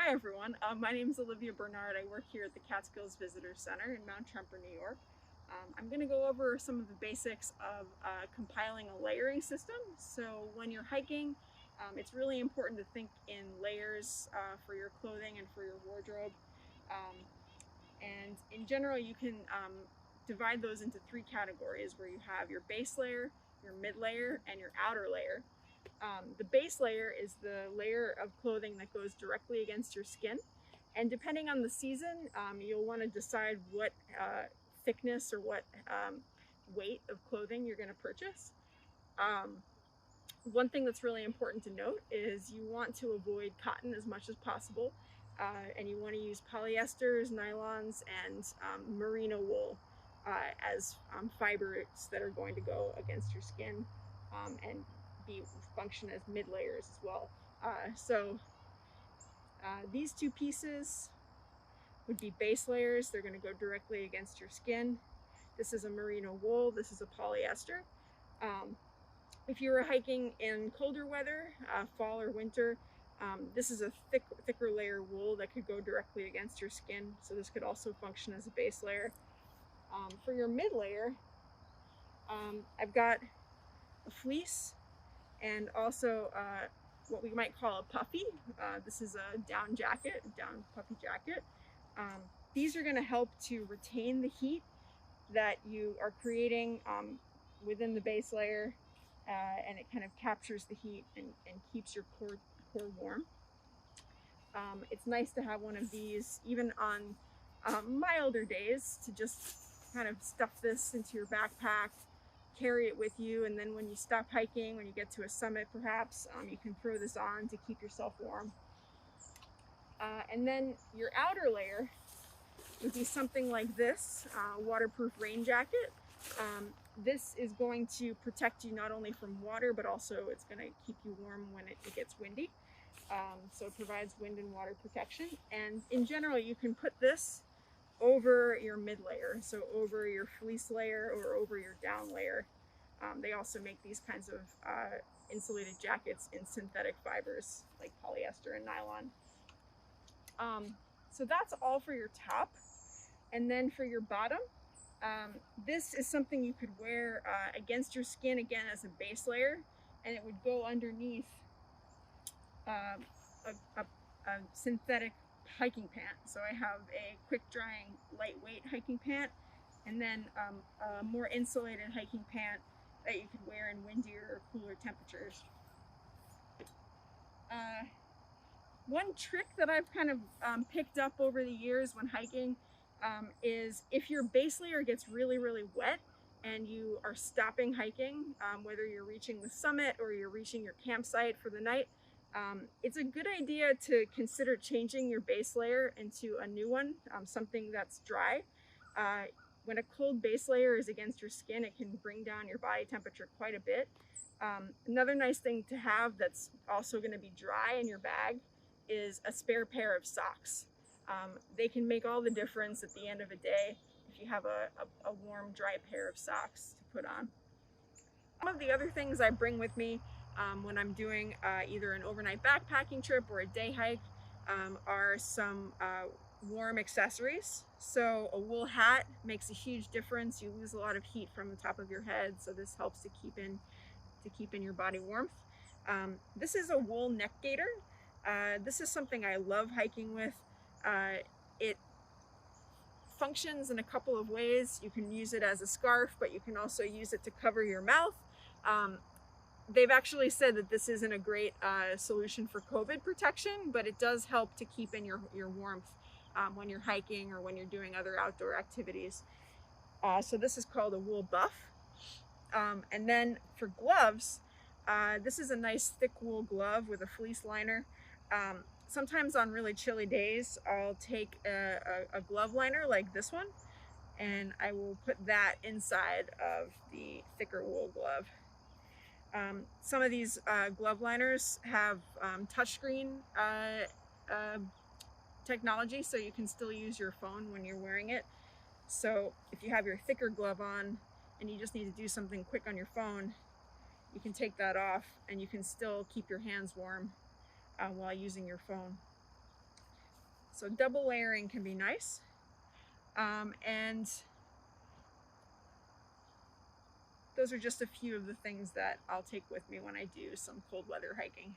Hi everyone, my name is Olivia Bernard. I work here at the Catskills Visitor Center in Mount Tremper, New York. I'm going to go over some of the basics of compiling a layering system. So when you're hiking, it's really important to think in layers for your clothing and for your wardrobe. And in general, you can divide those into three categories where you have your base layer, your mid layer, and your outer layer. The base layer is the layer of clothing that goes directly against your skin. And depending on the season, you'll want to decide what thickness or what weight of clothing you're going to purchase. One thing that's really important to note is you want to avoid cotton as much as possible. And you want to use polyesters, nylons, and merino wool as fibers that are going to go against your skin and function as mid layers as well. These two pieces would be base layers. They're going to go directly against your skin. This is a merino wool. This is a polyester. If you were hiking in colder weather, fall or winter, this is a thicker layer wool that could go directly against your skin. So this could also function as a base layer. For your mid layer, I've got a fleece and also what we might call a puffy. This is a down puffy jacket. These are going to help to retain the heat that you are creating within the base layer, and it kind of captures the heat and keeps your core warm. It's nice to have one of these even on milder days to just kind of stuff this into your backpack, carry it with you, and then when you stop hiking, when you get to a summit perhaps, you can throw this on to keep yourself warm. And then your outer layer would be something like this, waterproof rain jacket. This is going to protect you not only from water, but also it's going to keep you warm when it gets windy. So it provides wind and water protection. And in general, you can put this over your mid layer, so over your fleece layer or over your down layer. They also make these kinds of insulated jackets in synthetic fibers like polyester and nylon. So that's all for your top. And then for your bottom, this is something you could wear against your skin again as a base layer, and it would go underneath a synthetic hiking pant. So I have a quick drying lightweight hiking pant, and then a more insulated hiking pant that you could wear in windier or cooler temperatures. One trick that I've kind of picked up over the years when hiking is if your base layer gets really wet and you are stopping hiking, whether you're reaching the summit or you're reaching your campsite for the night, it's a good idea to consider changing your base layer into a new one, something that's dry. When a cold base layer is against your skin, it can bring down your body temperature quite a bit. Another nice thing to have that's also going to be dry in your bag is a spare pair of socks. They can make all the difference at the end of a day if you have a warm, dry pair of socks to put on. Some of the other things I bring with me when I'm doing either an overnight backpacking trip or a day hike are some warm accessories. So a wool hat makes a huge difference. You lose a lot of heat from the top of your head, so this helps to keep in your body warmth. This is a wool neck gaiter. This is something I love hiking with. It functions in a couple of ways. You can use it as a scarf, but you can also use it to cover your mouth. They've actually said that this isn't a great solution for COVID protection, but it does help to keep in your warmth when you're hiking or when you're doing other outdoor activities. So this is called a wool buff. And then for gloves, this is a nice thick wool glove with a fleece liner. Sometimes on really chilly days, I'll take a glove liner like this one, and I will put that inside of the thicker wool glove. Some of these glove liners have touchscreen technology, so you can still use your phone when you're wearing it. So if you have your thicker glove on and you just need to do something quick on your phone, you can take that off and you can still keep your hands warm while using your phone. So double layering can be nice. And those are just a few of the things that I'll take with me when I do some cold weather hiking.